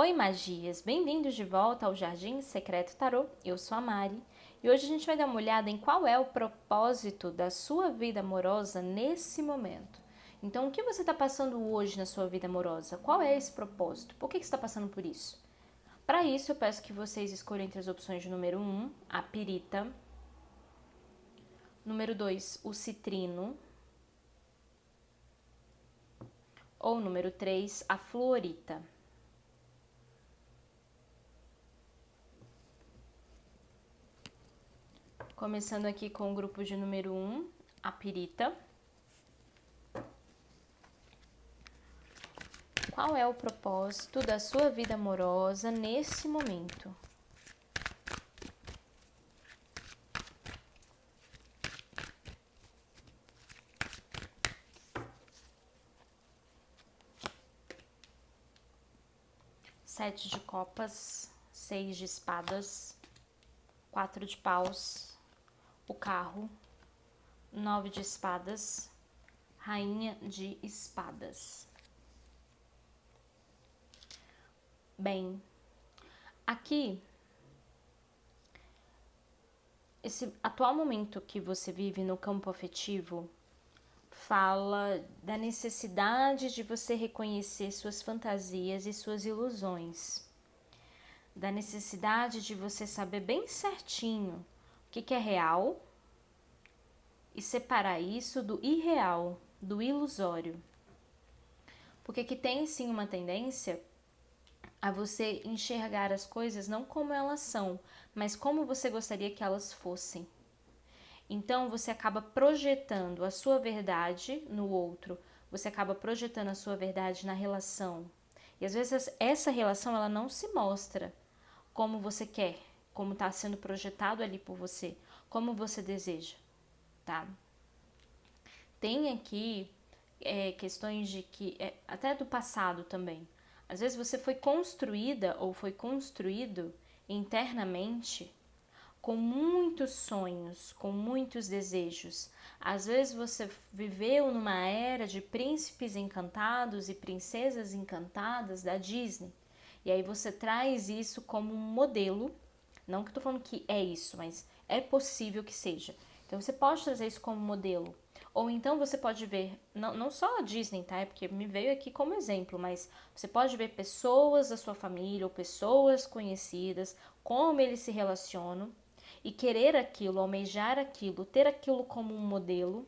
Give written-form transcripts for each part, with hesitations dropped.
Oi, magias! Bem-vindos de volta ao Jardim Secreto Tarô. Eu sou a Mari e hoje a gente vai dar uma olhada em qual é o propósito da sua vida amorosa nesse momento. Então, o que você está passando hoje na sua vida amorosa? Qual é esse propósito? Por que você está passando por isso? Para isso, eu peço que vocês escolham entre as opções de número 1, a pirita, número 2, o citrino, ou número 3, a fluorita. Começando aqui com o grupo de número 1, a pirita. Qual é o propósito da sua vida amorosa nesse momento? Sete de copas, 6 de espadas, 4 de paus, o carro, 9 de espadas, rainha de espadas. Bem, aqui, esse atual momento que você vive no campo afetivo fala da necessidade de você reconhecer suas fantasias e suas ilusões, da necessidade de você saber bem certinho o que é real e separar isso do irreal, do ilusório. Porque aqui tem sim uma tendência a você enxergar as coisas não como elas são, mas como você gostaria que elas fossem. Então você acaba projetando a sua verdade no outro, você acaba projetando a sua verdade na relação. E às vezes essa relação ela não se mostra como você quer, como está sendo projetado ali por você, como você deseja, tá? Tem aqui questões de que, até do passado também, às vezes você foi construída ou foi construído internamente com muitos sonhos, com muitos desejos. Às vezes você viveu numa era de príncipes encantados e princesas encantadas da Disney. E aí você traz isso como um modelo, não que eu tô falando que é isso, mas é possível que seja. Então você pode trazer isso como modelo. Ou então você pode ver, não só a Disney, tá? É porque me veio aqui como exemplo, mas você pode ver pessoas da sua família ou pessoas conhecidas, como eles se relacionam e querer aquilo, almejar aquilo, ter aquilo como um modelo,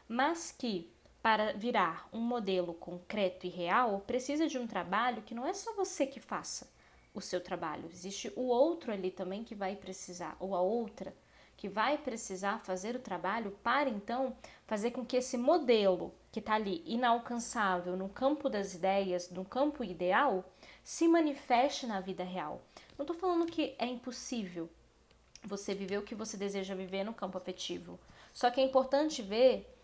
mas que para virar um modelo concreto e real, precisa de um trabalho que não é só você que faça o seu trabalho. Existe o outro ali também que vai precisar, ou a outra que vai precisar fazer o trabalho para então fazer com que esse modelo que está ali inalcançável no campo das ideias, no campo ideal, se manifeste na vida real. Não estou falando que é impossível você viver o que você deseja viver no campo afetivo. Só que é importante ver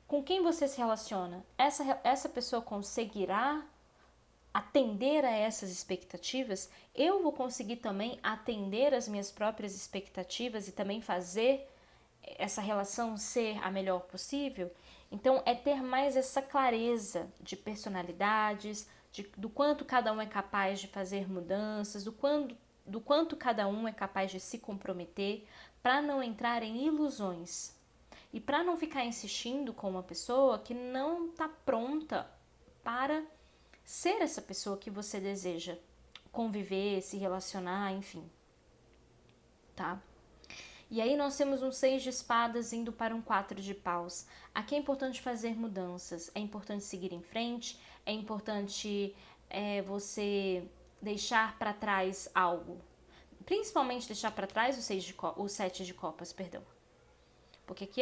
com quem você se relaciona. Essa pessoa conseguirá atender a essas expectativas? Eu vou conseguir também atender as minhas próprias expectativas e também fazer essa relação ser a melhor possível? Então, é ter mais essa clareza de personalidades, do quanto cada um é capaz de fazer mudanças, do quanto cada um é capaz de se comprometer, para não entrar em ilusões. E para não ficar insistindo com uma pessoa que não está pronta para ser essa pessoa que você deseja conviver, se relacionar, enfim. Tá? E aí nós temos um 6 de espadas indo para um 4 de paus. Aqui é importante fazer mudanças, é importante seguir em frente, é importante você deixar para trás algo. Principalmente deixar para trás o 7 de copas, perdão. Porque aqui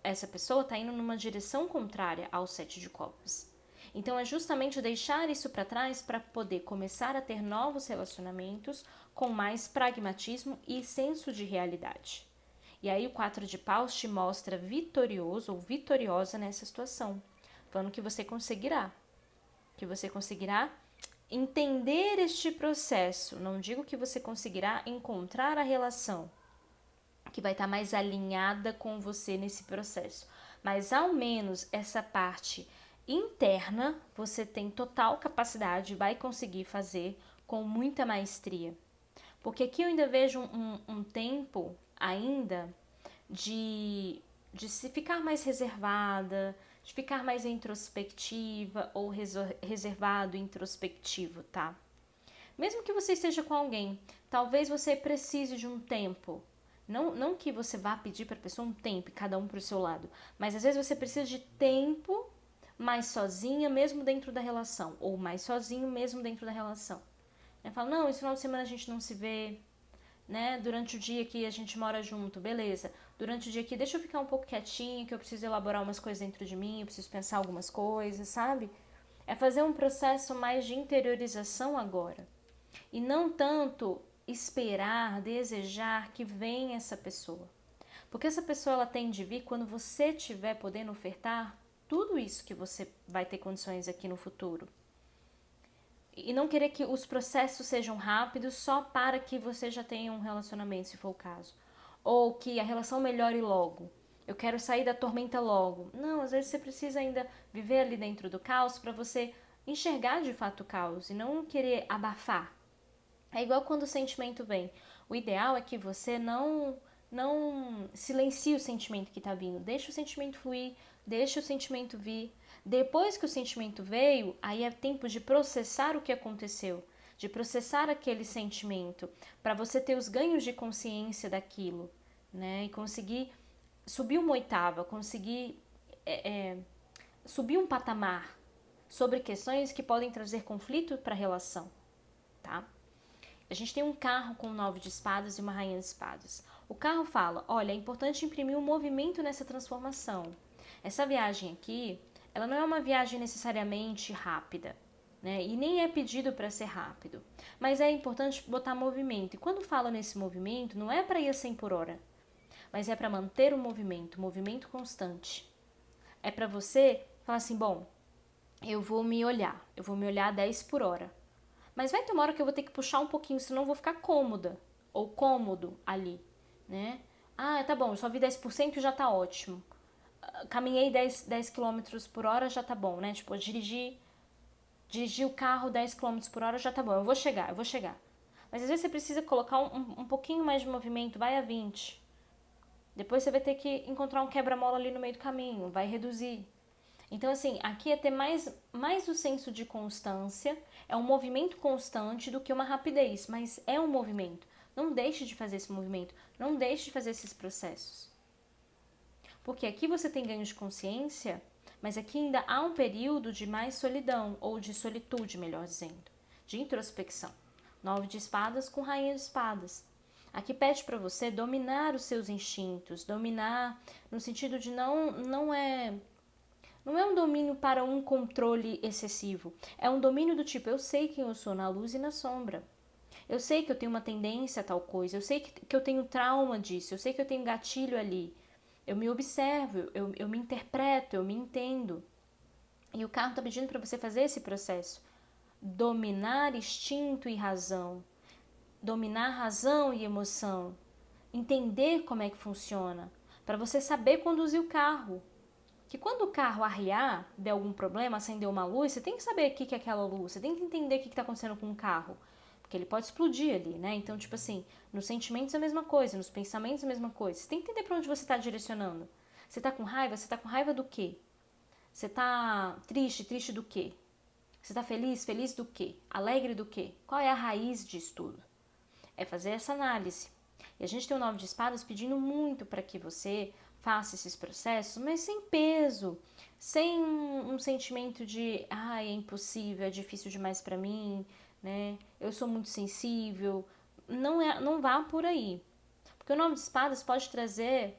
essa pessoa está indo numa direção contrária ao 7 de copas. Então é justamente deixar isso para trás para poder começar a ter novos relacionamentos com mais pragmatismo e senso de realidade. E aí o 4 de paus te mostra vitorioso ou vitoriosa nessa situação, falando que você conseguirá entender este processo. Não digo que você conseguirá encontrar a relação que vai estar mais alinhada com você nesse processo, mas ao menos essa parte interna você tem total capacidade, vai conseguir fazer com muita maestria. Porque aqui eu ainda vejo um tempo ainda de se ficar mais reservada, de ficar mais introspectiva ou reservado, introspectivo, tá? Mesmo que você esteja com alguém, talvez você precise de um tempo. Não que você vá pedir para a pessoa um tempo, cada um para o seu lado, mas às vezes você precisa de tempo mais sozinha, mesmo dentro da relação, ou mais sozinho, mesmo dentro da relação. Fala, não, esse final de semana a gente não se vê, né? Durante o dia que a gente mora junto, beleza. Durante o dia aqui, deixa eu ficar um pouco quietinho, que eu preciso elaborar umas coisas dentro de mim, eu preciso pensar algumas coisas, sabe? É fazer um processo mais de interiorização agora. E não tanto esperar, desejar que venha essa pessoa. Porque essa pessoa ela tem de vir quando você estiver podendo ofertar tudo isso que você vai ter condições aqui no futuro. E não querer que os processos sejam rápidos só para que você já tenha um relacionamento, se for o caso. Ou que a relação melhore logo. Eu quero sair da tormenta logo. Não, às vezes você precisa ainda viver ali dentro do caos para você enxergar de fato o caos e não querer abafar. É igual quando o sentimento vem. O ideal é que você não silencie o sentimento que está vindo. Deixa o sentimento fluir, deixa o sentimento vir. Depois que o sentimento veio, aí é tempo de processar o que aconteceu, de processar aquele sentimento, para você ter os ganhos de consciência daquilo, né? E conseguir subir uma oitava, conseguir subir um patamar sobre questões que podem trazer conflito para a relação, tá? A gente tem um carro com 9 de espadas e uma rainha de espadas. O carro fala, olha, é importante imprimir um movimento nessa transformação. Essa viagem aqui, ela não é uma viagem necessariamente rápida, né? E nem é pedido para ser rápido. Mas é importante botar movimento. E quando fala nesse movimento, não é para ir a 100 por hora, mas é para manter o movimento constante. É para você falar assim, bom, eu vou me olhar a 10 por hora. Mas vai ter uma hora que eu vou ter que puxar um pouquinho, senão eu vou ficar cômoda ou cômodo ali, né? Ah, tá bom, eu só vi 10% e já tá ótimo. Caminhei 10 km por hora, já tá bom, né? Tipo, dirigir o carro 10 km por hora já tá bom, eu vou chegar. Mas às vezes você precisa colocar um pouquinho mais de movimento, vai a 20. Depois você vai ter que encontrar um quebra-mola ali no meio do caminho, vai reduzir. Então, assim, aqui é ter mais o senso de constância, é um movimento constante do que uma rapidez, mas é um movimento. Não deixe de fazer esse movimento, não deixe de fazer esses processos. Porque aqui você tem ganho de consciência, mas aqui ainda há um período de mais solidão, ou de solitude, melhor dizendo, de introspecção. 9 de espadas com rainha de espadas. Aqui pede para você dominar os seus instintos, dominar no sentido de não é um domínio para um controle excessivo. É um domínio do tipo, eu sei quem eu sou na luz e na sombra. Eu sei que eu tenho uma tendência a tal coisa. Eu sei que eu tenho trauma disso. Eu sei que eu tenho gatilho ali. Eu me observo, eu me interpreto, eu me entendo. E o carro está pedindo para você fazer esse processo. Dominar instinto e razão. Dominar razão e emoção. Entender como é que funciona. Para você saber conduzir o carro. Que quando o carro arriar, der algum problema, acender uma luz, você tem que saber o que é aquela luz, você tem que entender o que está acontecendo com o carro, porque ele pode explodir ali, né? Então, tipo assim, nos sentimentos é a mesma coisa, nos pensamentos é a mesma coisa. Você tem que entender para onde você está direcionando. Você está com raiva do quê? Você está triste do quê? Você está feliz do quê? Alegre do quê? Qual é a raiz disso tudo? É fazer essa análise. E a gente tem o 9 de espadas pedindo muito para que você faça esses processos, mas sem peso, sem um sentimento de é impossível, é difícil demais para mim, né? Eu sou muito sensível. Não vá por aí. Porque o 9 de espadas pode trazer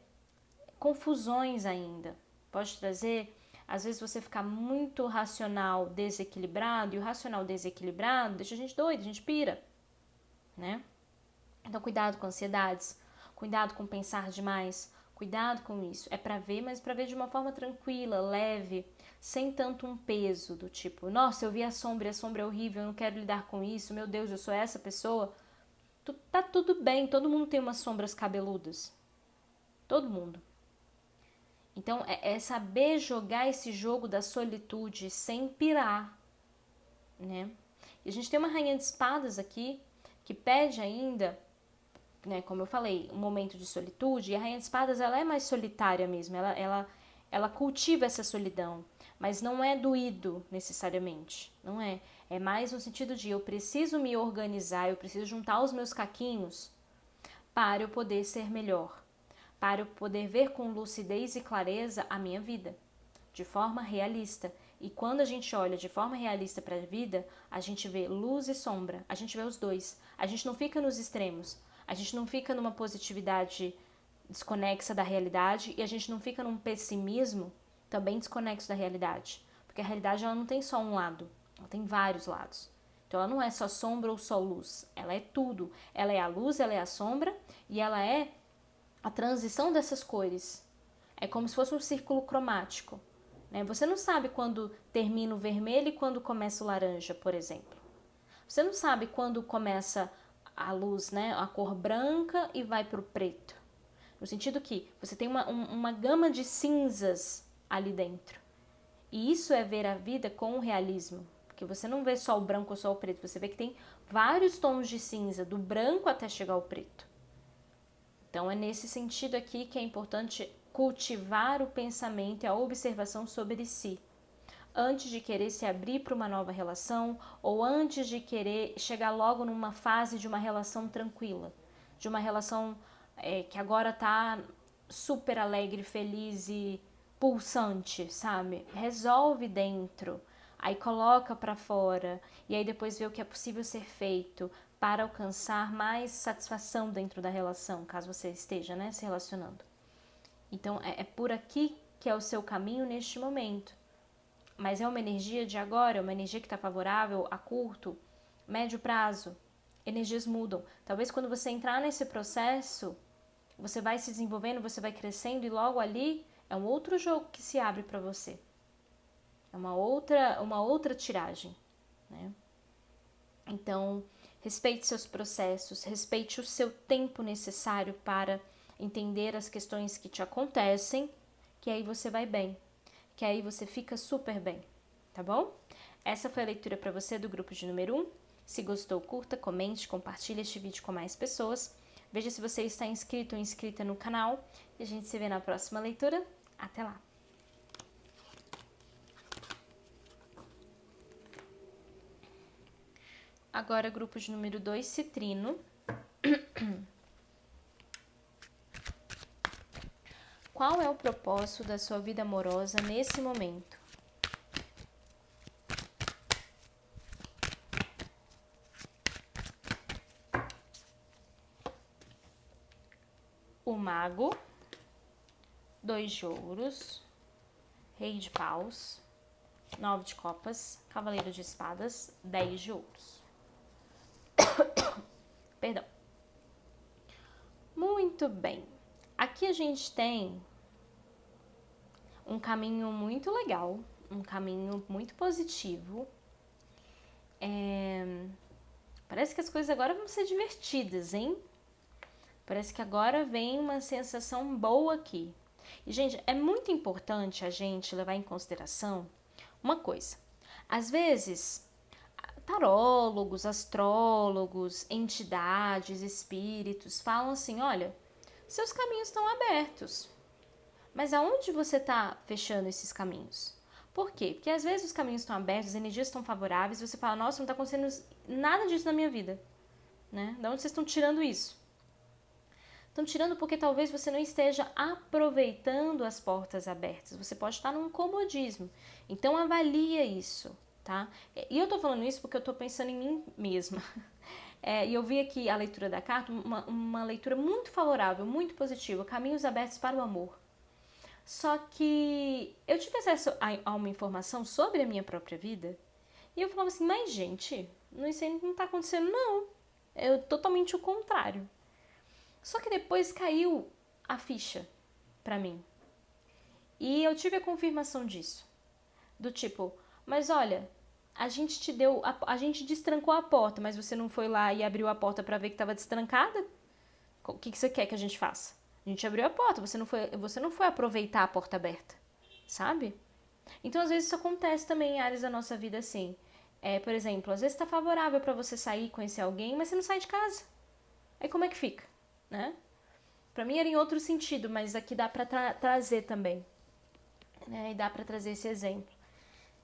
confusões ainda. Pode trazer, às vezes, você ficar muito racional desequilibrado, e o racional desequilibrado deixa a gente doido, a gente pira, né? Então, cuidado com ansiedades, cuidado com pensar demais, cuidado com isso. É pra ver, mas pra ver de uma forma tranquila, leve, sem tanto um peso do tipo, nossa, eu vi a sombra é horrível, eu não quero lidar com isso, meu Deus, eu sou essa pessoa. Tá tudo bem, todo mundo tem umas sombras cabeludas. Todo mundo. Então, é saber jogar esse jogo da solitude sem pirar, né? E a gente tem uma rainha de espadas aqui, que pede ainda, né, como eu falei, um momento de solitude. E a rainha de espadas, ela é mais solitária mesmo, ela cultiva essa solidão, mas não é doído necessariamente, não é. É mais no sentido de eu preciso me organizar, eu preciso juntar os meus caquinhos para eu poder ser melhor, para eu poder ver com lucidez e clareza a minha vida, de forma realista. E quando a gente olha de forma realista para a vida, a gente vê luz e sombra, a gente vê os dois. A gente não fica nos extremos, a gente não fica numa positividade desconexa da realidade e a gente não fica num pessimismo também desconexo da realidade. Porque a realidade ela não tem só um lado, ela tem vários lados. Então ela não é só sombra ou só luz, ela é tudo. Ela é a luz, ela é a sombra e ela é a transição dessas cores. É como se fosse um círculo cromático. Né? Você não sabe quando termina o vermelho e quando começa o laranja, por exemplo. Você não sabe quando começa a luz, né? A cor branca e vai para o preto. No sentido que você tem uma gama de cinzas ali dentro. E isso é ver a vida com o realismo. Porque você não vê só o branco ou só o preto. Você vê que tem vários tons de cinza, do branco até chegar ao preto. Então é nesse sentido aqui que é importante cultivar o pensamento e a observação sobre si, antes de querer se abrir para uma nova relação ou antes de querer chegar logo numa fase de uma relação tranquila, de uma relação que agora tá super alegre, feliz e pulsante, sabe? Resolve dentro, aí coloca para fora e aí depois vê o que é possível ser feito para alcançar mais satisfação dentro da relação, caso você esteja, né, se relacionando. Então, é por aqui que é o seu caminho neste momento. Mas é uma energia de agora, é uma energia que está favorável a curto, médio prazo. Energias mudam. Talvez quando você entrar nesse processo, você vai se desenvolvendo, você vai crescendo e logo ali é um outro jogo que se abre para você. É uma outra tiragem, né? Então, respeite seus processos, respeite o seu tempo necessário para entender as questões que te acontecem, que aí você vai bem, que aí você fica super bem, tá bom? Essa foi a leitura para você do grupo de número 1. Se gostou, curta, comente, compartilhe este vídeo com mais pessoas. Veja se você está inscrito ou inscrita no canal e a gente se vê na próxima leitura. Até lá! Agora, grupo de número 2, Citrino. Qual é o propósito da sua vida amorosa nesse momento? O Mago, 2 de ouros, Rei de paus, 9 de copas, Cavaleiro de espadas, 10 de ouros. Perdão. Muito bem. Aqui a gente tem um caminho muito legal, um caminho muito positivo. Parece que as coisas agora vão ser divertidas, hein? Parece que agora vem uma sensação boa aqui. E, gente, é muito importante a gente levar em consideração uma coisa. Às vezes, tarólogos, astrólogos, entidades, espíritos falam assim, olha, seus caminhos estão abertos. Mas aonde você está fechando esses caminhos? Por quê? Porque às vezes os caminhos estão abertos, as energias estão favoráveis, e você fala, nossa, não está acontecendo nada disso na minha vida. Né? De onde vocês estão tirando isso? Estão tirando porque talvez você não esteja aproveitando as portas abertas. Você pode estar num comodismo. Então avalia isso, tá? E eu tô falando isso porque eu tô pensando em mim mesma. E eu vi aqui a leitura da carta, uma leitura muito favorável, muito positiva. Caminhos abertos para o amor. Só que eu tive acesso a uma informação sobre a minha própria vida e eu falava assim, mas gente, isso aí não tá acontecendo não. É totalmente o contrário. Só que depois caiu a ficha pra mim. E eu tive a confirmação disso. Do tipo, mas olha, a gente destrancou a porta, mas você não foi lá e abriu a porta pra ver que tava destrancada? O que você quer que a gente faça? A gente abriu a porta, você não foi aproveitar a porta aberta, sabe? Então, às vezes, isso acontece também em áreas da nossa vida assim. Por exemplo, às vezes tá favorável para você sair, conhecer alguém, mas você não sai de casa. Aí como é que fica, né? Pra mim era em outro sentido, mas aqui dá pra trazer também, né? E dá pra trazer esse exemplo.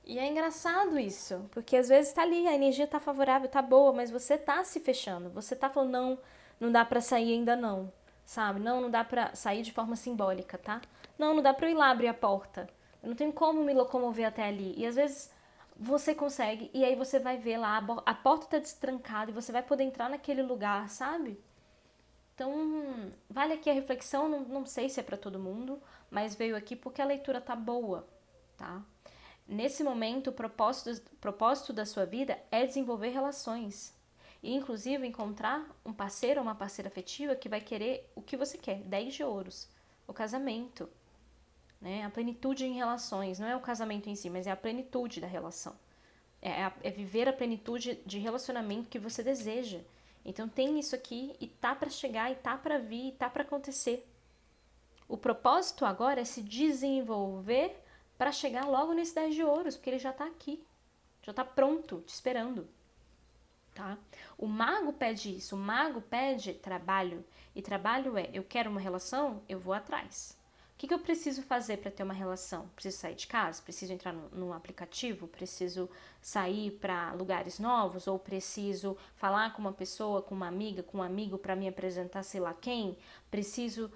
E é engraçado isso, porque às vezes tá ali, a energia tá favorável, tá boa, mas você tá se fechando, você tá falando, não, não dá pra sair ainda não, sabe? Não, não dá pra sair de forma simbólica, tá? Não, não dá pra eu ir lá abrir a porta, eu não tenho como me locomover até ali. E às vezes você consegue, e aí você vai ver lá, a porta tá destrancada e você vai poder entrar naquele lugar, sabe? Então, vale aqui a reflexão, não sei se é pra todo mundo, mas veio aqui porque a leitura tá boa, tá? Nesse momento, o propósito da sua vida é desenvolver relações. E, inclusive, encontrar um parceiro ou uma parceira afetiva que vai querer o que você quer. 10 de ouros. O casamento. Né? A plenitude em relações. Não é o casamento em si, mas é a plenitude da relação. É viver a plenitude de relacionamento que você deseja. Então tem isso aqui e tá para chegar, e tá para vir, e tá para acontecer. O propósito agora é se desenvolver para chegar logo nesse 10 de ouros, porque ele já está aqui, já está pronto, te esperando, tá? O mago pede isso, o mago pede trabalho, e trabalho eu quero uma relação, eu vou atrás. O que eu preciso fazer para ter uma relação? Preciso sair de casa? Preciso entrar num aplicativo? Preciso sair para lugares novos? Ou preciso falar com uma pessoa, com uma amiga, com um amigo para me apresentar sei lá quem? Preciso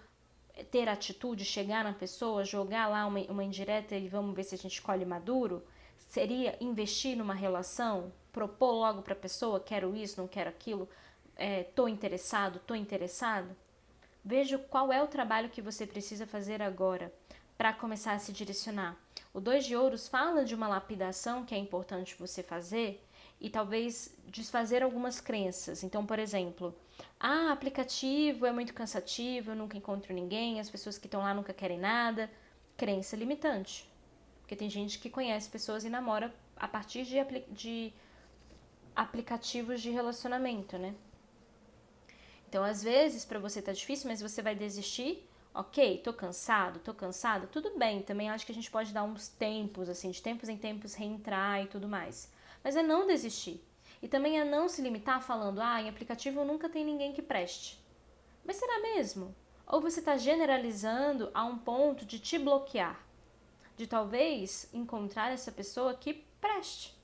ter atitude, chegar na pessoa, jogar lá uma indireta e vamos ver se a gente colhe maduro? Seria investir numa relação, propor logo para a pessoa, quero isso, não quero aquilo, tô interessado, tô interessado? Veja qual é o trabalho que você precisa fazer agora para começar a se direcionar. O 2 de ouros fala de uma lapidação que é importante você fazer e talvez desfazer algumas crenças. Então, por exemplo, aplicativo é muito cansativo, eu nunca encontro ninguém, as pessoas que estão lá nunca querem nada. Crença limitante. Porque tem gente que conhece pessoas e namora a partir de aplicativos de relacionamento, né? Então, às vezes, para você tá difícil, mas você vai desistir. Ok, tô cansado, tudo bem. Também acho que a gente pode dar uns tempos, assim, de tempos em tempos reentrar e tudo mais. Mas é não desistir. E também é não se limitar falando, em aplicativo nunca tem ninguém que preste. Mas será mesmo? Ou você está generalizando a um ponto de te bloquear? De talvez encontrar essa pessoa que preste,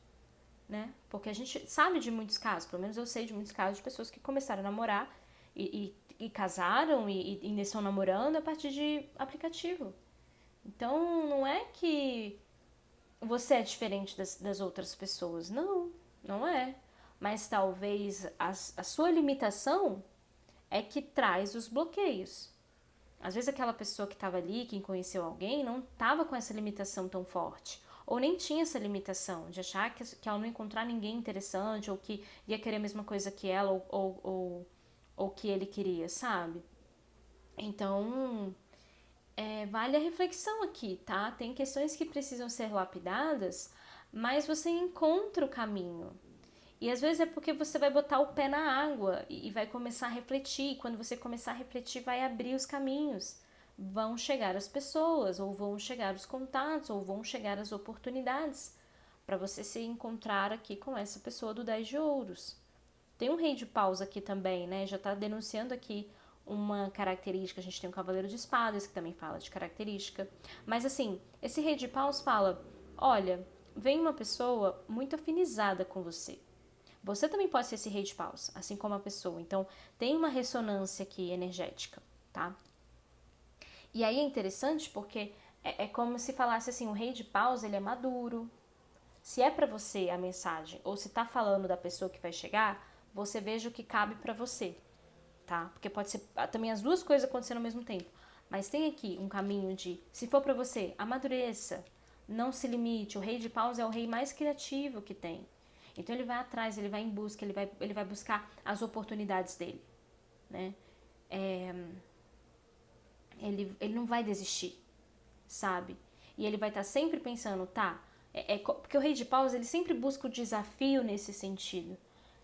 né? Porque a gente sabe de muitos casos, pelo menos eu sei de muitos casos de pessoas que começaram a namorar e casaram e ainda estão namorando a partir de aplicativo. Então não é que você é diferente das outras pessoas. Não, não é. Mas talvez a sua limitação é que traz os bloqueios. Às vezes aquela pessoa que estava ali, quem conheceu alguém, não estava com essa limitação tão forte. Ou nem tinha essa limitação de achar que ela não encontrar ninguém interessante, ou que ia querer a mesma coisa que ela, ou que ele queria, sabe? Então, vale a reflexão aqui, tá? Tem questões que precisam ser lapidadas, mas você encontra o caminho. E às vezes é porque você vai botar o pé na água e vai começar a refletir. E quando você começar a refletir, vai abrir os caminhos. Vão chegar as pessoas, ou vão chegar os contatos, ou vão chegar as oportunidades para você se encontrar aqui com essa pessoa do 10 de ouros. Tem um rei de paus aqui também, né? Já tá denunciando aqui uma característica. A gente tem um cavaleiro de espadas que também fala de característica. Mas assim, esse rei de paus fala, olha, vem uma pessoa muito afinizada com você. Você também pode ser esse rei de paus, assim como a pessoa. Então, tem uma ressonância aqui energética, tá? E aí é interessante porque é como se falasse assim, o rei de paus, ele é maduro. Se é pra você a mensagem, ou se tá falando da pessoa que vai chegar, você veja o que cabe pra você, tá? Porque pode ser também as duas coisas acontecendo ao mesmo tempo. Mas tem aqui um caminho de, se for pra você, amadureça, não se limite. O rei de paus é o rei mais criativo que tem. Então ele vai atrás, ele vai em busca, ele vai buscar as oportunidades dele, né? Ele não vai desistir, sabe? E ele vai estar sempre pensando, tá? Porque o rei de paus, ele sempre busca o desafio nesse sentido.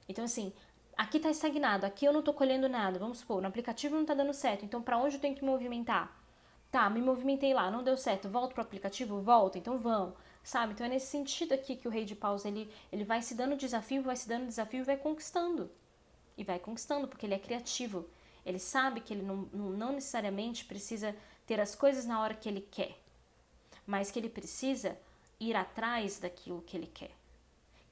Então assim, aqui tá estagnado, aqui eu não tô colhendo nada, vamos supor, no aplicativo não tá dando certo, então pra onde eu tenho que movimentar? Tá, me movimentei lá, não deu certo, volto pro aplicativo? Volto, então vamos. sabe? Então é nesse sentido aqui que o Rei de Paus, ele vai se dando desafio, vai se dando desafio e vai conquistando. E vai conquistando, porque ele é criativo. Ele sabe que ele não necessariamente precisa ter as coisas na hora que ele quer, mas que ele precisa ir atrás daquilo que ele quer.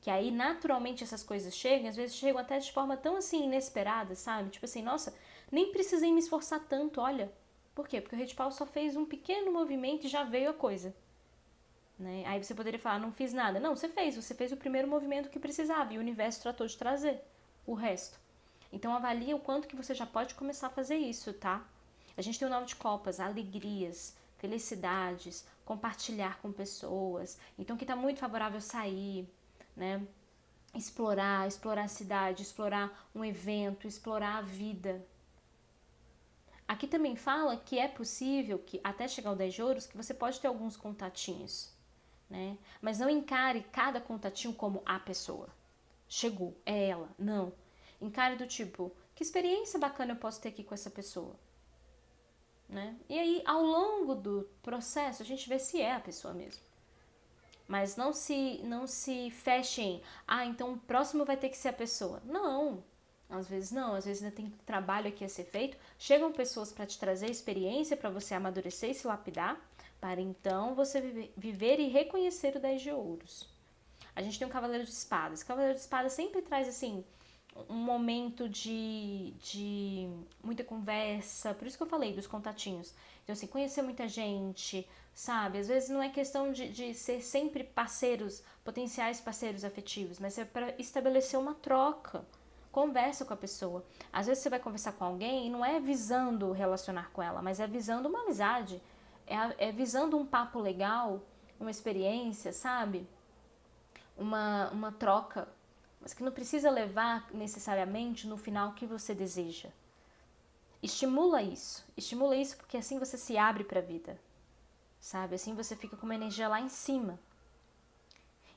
Que aí, naturalmente, essas coisas chegam, às vezes chegam até de forma tão, assim, inesperada, sabe? Tipo assim, nossa, nem precisei me esforçar tanto, olha. Por quê? Porque o Rei de Paus só fez um pequeno movimento e já veio a coisa. Né? Aí você poderia falar, não fiz nada. Não, você fez o primeiro movimento que precisava e o universo tratou de trazer o resto. Então avalia o quanto que você já pode começar a fazer isso, tá? A gente tem o 9 de copas, alegrias, felicidades, compartilhar com pessoas. Então que tá muito favorável sair, né? Explorar a cidade, explorar um evento, explorar a vida. Aqui também fala que é possível que até chegar ao 10 de ouros que você pode ter alguns contatinhos, né? Mas não encare cada contatinho como a pessoa. Chegou, é ela, não. Encare do tipo, que experiência bacana eu posso ter aqui com essa pessoa, né? E aí, ao longo do processo, a gente vê se é a pessoa mesmo. Mas não se fechem, então o próximo vai ter que ser a pessoa. Não, às vezes não, às vezes ainda tem trabalho aqui a ser feito. Chegam pessoas para te trazer experiência, para você amadurecer e se lapidar, para então você viver e reconhecer o 10 de ouros. A gente tem um cavaleiro de espadas. O cavaleiro de espadas sempre traz, assim, um momento de muita conversa, por isso que eu falei dos contatinhos. Então, assim, conhecer muita gente, sabe? Às vezes não é questão de ser sempre parceiros, potenciais parceiros afetivos, mas é para estabelecer uma troca. Conversa com a pessoa. Às vezes você vai conversar com alguém e não é visando relacionar com ela, mas é visando uma amizade, é visando um papo legal, uma experiência, sabe? Uma troca, mas que não precisa levar necessariamente no final que você deseja. Estimula isso porque assim você se abre para a vida, sabe? Assim você fica com uma energia lá em cima.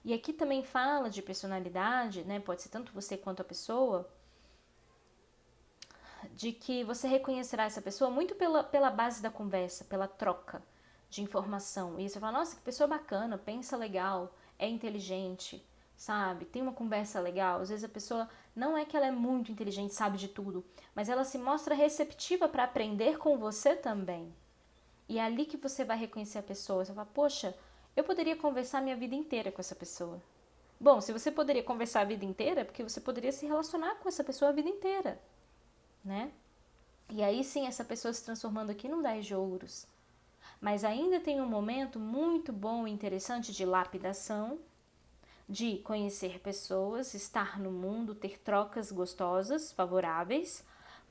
E aqui também fala de personalidade, né? Pode ser tanto você quanto a pessoa, de que você reconhecerá essa pessoa muito pela base da conversa, pela troca de informação. E você fala, nossa, que pessoa bacana, pensa legal, é inteligente, sabe? Tem uma conversa legal. Às vezes a pessoa não é que ela é muito inteligente, sabe de tudo, mas ela se mostra receptiva para aprender com você também. E é ali que você vai reconhecer a pessoa. Você fala, poxa, eu poderia conversar minha vida inteira com essa pessoa. Bom, se você poderia conversar a vida inteira, é porque você poderia se relacionar com essa pessoa a vida inteira, né? E aí sim, essa pessoa se transformando aqui num 10 de ouros. Mas ainda tem um momento muito bom e interessante de lapidação, de conhecer pessoas, estar no mundo, ter trocas gostosas, favoráveis,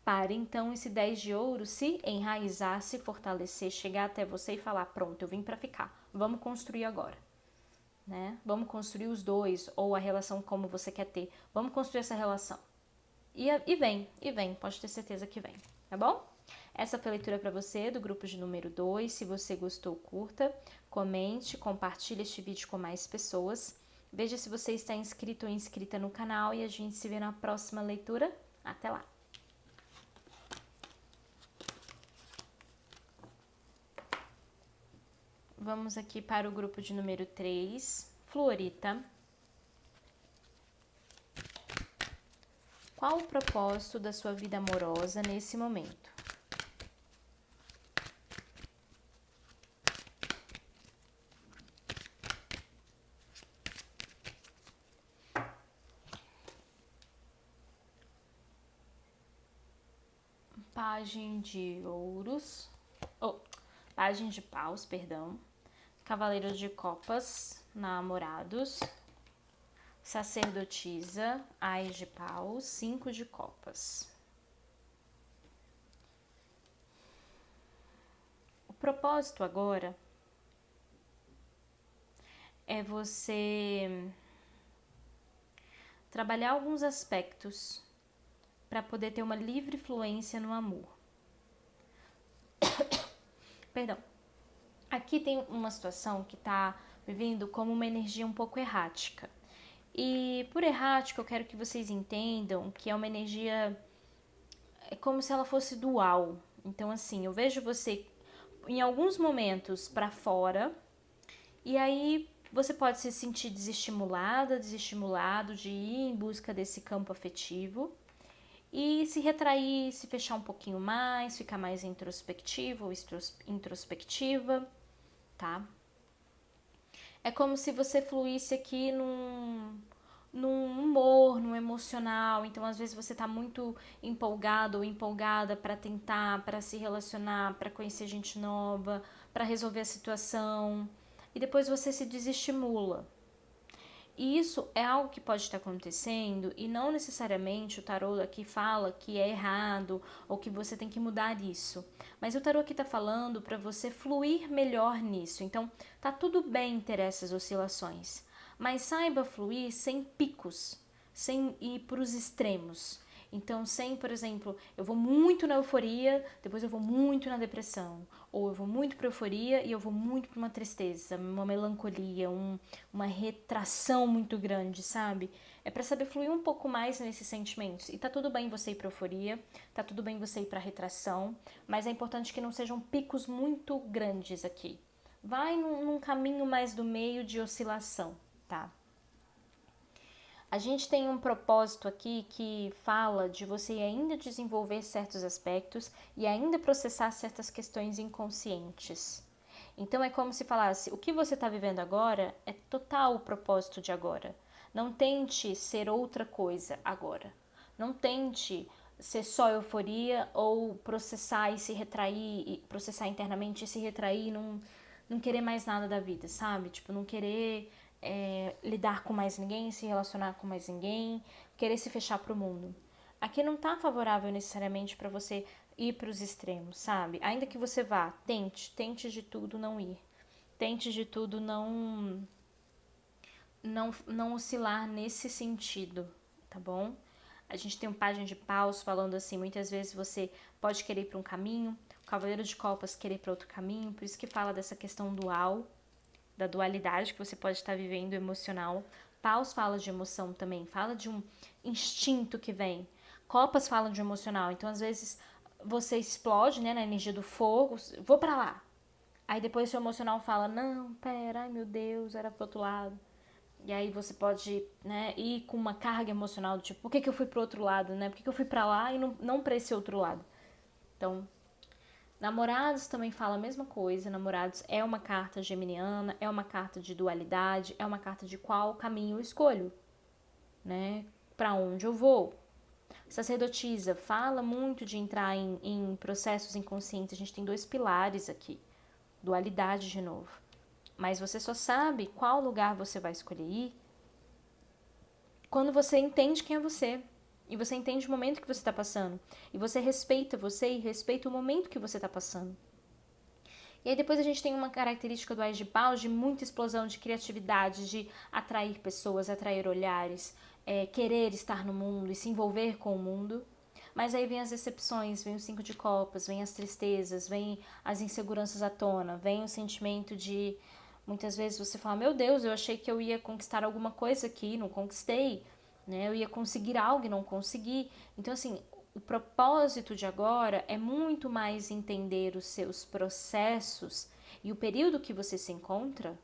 para então esse 10 de ouro se enraizar, se fortalecer, chegar até você e falar, pronto, eu vim para ficar, vamos construir agora. Né? Vamos construir os dois, ou a relação como você quer ter, vamos construir essa relação. E vem, pode ter certeza que vem, tá bom? Essa foi a leitura para você do grupo de número 2. Se você gostou, curta, comente, compartilhe este vídeo com mais pessoas. Veja se você está inscrito ou inscrita no canal e a gente se vê na próxima leitura. Até lá! Vamos aqui para o grupo de número 3, Fluorita. Qual o propósito da sua vida amorosa nesse momento? Pagem de ouros, pagem de paus, perdão, cavaleiro de copas, namorados, sacerdotisa, ais de paus, 5 de copas. O propósito agora é você trabalhar alguns aspectos para poder ter uma livre fluência no amor. Perdão. Aqui tem uma situação que está vivendo como uma energia um pouco errática. E por errática eu quero que vocês entendam que é uma energia, é como se ela fosse dual. Então assim, eu vejo você em alguns momentos para fora e aí Você pode se sentir desestimulada, desestimulado de ir em busca desse campo afetivo e se retrair, se fechar um pouquinho mais, ficar mais introspectivo ou introspectiva, tá? É como se você fluísse aqui num humor, num emocional. Então, às vezes você tá muito empolgado ou empolgada para tentar, para se relacionar, para conhecer gente nova, para resolver a situação. E depois você se desestimula. E isso é algo que pode estar acontecendo e não necessariamente o tarô aqui fala que é errado ou que você tem que mudar isso. Mas o tarô aqui está falando para você fluir melhor nisso. Então, tá tudo bem ter essas oscilações, mas saiba fluir sem picos, sem ir para os extremos. Então, sem, por exemplo, eu vou muito na euforia, depois eu vou muito na depressão. Ou eu vou muito para euforia e eu vou muito para uma tristeza, uma melancolia, uma retração muito grande, sabe? É para saber fluir um pouco mais nesses sentimentos. E tá tudo bem você ir para euforia, tá tudo bem você ir para retração, mas é importante que não sejam picos muito grandes aqui. Vai num caminho mais do meio de oscilação, tá? A gente tem um propósito aqui que fala de você ainda desenvolver certos aspectos e ainda processar certas questões inconscientes. Então é como se falasse, o que você está vivendo agora é total o propósito de agora. Não tente ser outra coisa agora. Não tente ser só euforia ou processar e se retrair, e processar internamente e se retrair e não querer mais nada da vida, sabe? Tipo, não querer lidar com mais ninguém, se relacionar com mais ninguém, querer se fechar pro mundo. Aqui não tá favorável necessariamente para você ir para os extremos, sabe? Ainda que você vá, tente de tudo não ir. Tente de tudo não oscilar nesse sentido, tá bom? A gente tem um página de paus falando assim, muitas vezes você pode querer ir para um caminho, o Cavaleiro de Copas querer para outro caminho, por isso que fala dessa questão dual, da dualidade que você pode estar vivendo emocional. Paus fala de emoção também, fala de um instinto que vem. Copas falam de emocional, então às vezes você explode, né, na energia do fogo, vou pra lá. Aí depois seu emocional fala, não, pera, ai meu Deus, era pro outro lado. E aí você pode, né, ir com uma carga emocional, do tipo, por que eu fui pro outro lado, né? Por que eu fui pra lá e não pra esse outro lado? Então, Namorados também fala a mesma coisa. Namorados é uma carta geminiana, é uma carta de dualidade, é uma carta de qual caminho eu escolho, né? Para onde eu vou. Sacerdotisa fala muito de entrar em processos inconscientes. A gente tem dois pilares aqui. Dualidade de novo. Mas você só sabe qual lugar você vai escolher ir quando você entende quem é você. E você entende o momento que você está passando. E você e respeita o momento que você está passando. E aí depois a gente tem uma característica do Ás de Paus de muita explosão de criatividade, de atrair pessoas, atrair olhares, querer estar no mundo e se envolver com o mundo. Mas aí vem as decepções, vem o 5 de copas, vem as tristezas, vem as inseguranças à tona, vem o sentimento de... Muitas vezes você fala, meu Deus, eu achei que eu ia conquistar alguma coisa aqui, não conquistei, né? Eu ia conseguir algo e não consegui. Então, assim, o propósito de agora é muito mais entender os seus processos e o período que você se encontra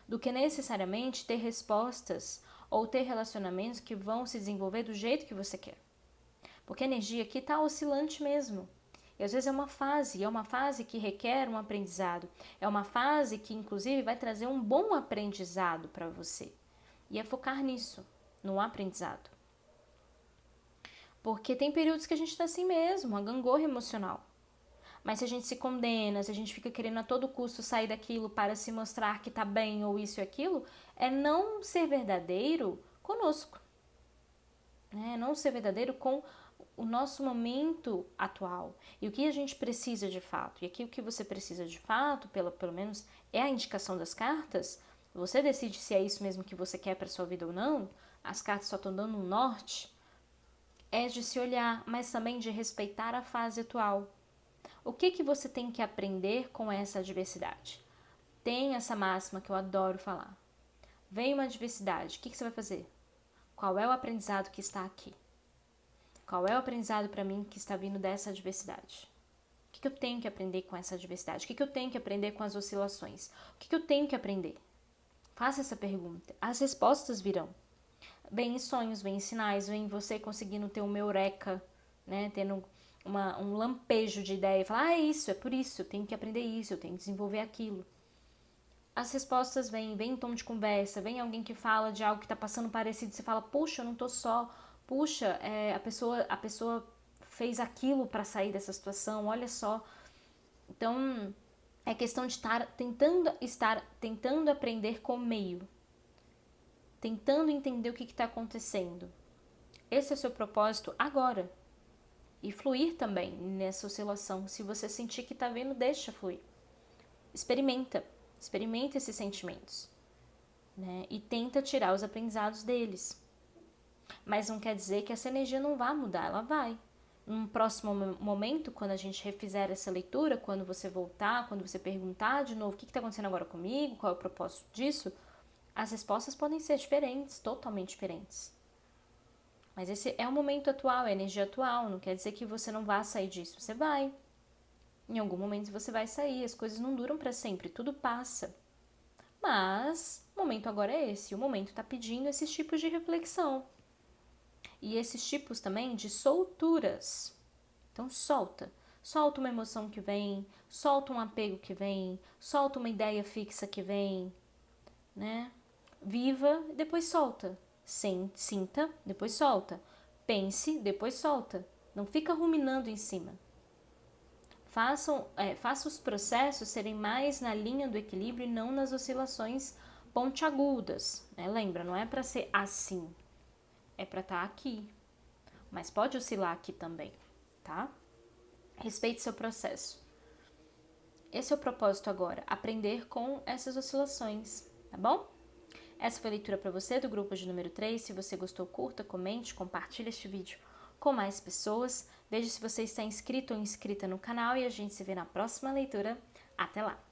do que necessariamente ter respostas ou ter relacionamentos que vão se desenvolver do jeito que você quer. Porque a energia aqui está oscilante mesmo. E às vezes é uma fase que requer um aprendizado. É uma fase que, inclusive, vai trazer um bom aprendizado para você. E é focar nisso, no aprendizado. Porque tem períodos que a gente está assim mesmo, uma gangorra emocional. Mas se a gente se condena, se a gente fica querendo a todo custo sair daquilo para se mostrar que tá bem ou isso e aquilo, é não ser verdadeiro conosco. Né? Não ser verdadeiro com o nosso momento atual. E o que a gente precisa de fato. E aqui o que você precisa de fato, pelo menos é a indicação das cartas, você decide se é isso mesmo que você quer para sua vida ou não, as cartas só estão dando um norte, é de se olhar, mas também de respeitar a fase atual. O que você tem que aprender com essa adversidade? Tem essa máxima que eu adoro falar. Vem uma adversidade, o que você vai fazer? Qual é o aprendizado que está aqui? Qual é o aprendizado para mim que está vindo dessa adversidade? O que eu tenho que aprender com essa adversidade? O que eu tenho que aprender com as oscilações? O que eu tenho que aprender? Faça essa pergunta. As respostas virão. Vem em sonhos, vem em sinais, vem você conseguindo ter uma eureka, né? Tendo um lampejo de ideia. Falar, é isso, é por isso, eu tenho que aprender isso, eu tenho que desenvolver aquilo. As respostas vêm em tom de conversa, vem alguém que fala de algo que tá passando parecido, você fala, puxa, eu não tô só, puxa, a pessoa fez aquilo para sair dessa situação, olha só. Então, é questão de estar tentando aprender com o meio, tentando entender o que está acontecendo. Esse é o seu propósito agora. E fluir também nessa oscilação. Se você sentir que está vendo, deixa fluir. Experimenta esses sentimentos, né? E tenta tirar os aprendizados deles. Mas não quer dizer que essa energia não vá mudar, ela vai. Num próximo momento, quando a gente refizer essa leitura, quando você voltar, quando você perguntar de novo o que está acontecendo agora comigo, qual é o propósito disso, as respostas podem ser diferentes, totalmente diferentes. Mas esse é o momento atual, é a energia atual, não quer dizer que você não vá sair disso, você vai. Em algum momento você vai sair, as coisas não duram para sempre, tudo passa. Mas o momento agora é esse, o momento está pedindo esses tipos de reflexão. E esses tipos também de solturas. Então solta uma emoção que vem, solta um apego que vem, solta uma ideia fixa que vem, né? Viva, depois solta. Sinta, depois solta. Pense, depois solta. Não fica ruminando em cima. Faça os processos serem mais na linha do equilíbrio e não nas oscilações pontiagudas. Né? Lembra, não é para ser assim. É para estar aqui. Mas pode oscilar aqui também, tá? Respeite seu processo. Esse é o propósito agora, aprender com essas oscilações, tá bom? Essa foi a leitura para você do grupo de número 3. Se você gostou, curta, comente, compartilhe este vídeo com mais pessoas. Veja se você está inscrito ou inscrita no canal e a gente se vê na próxima leitura. Até lá!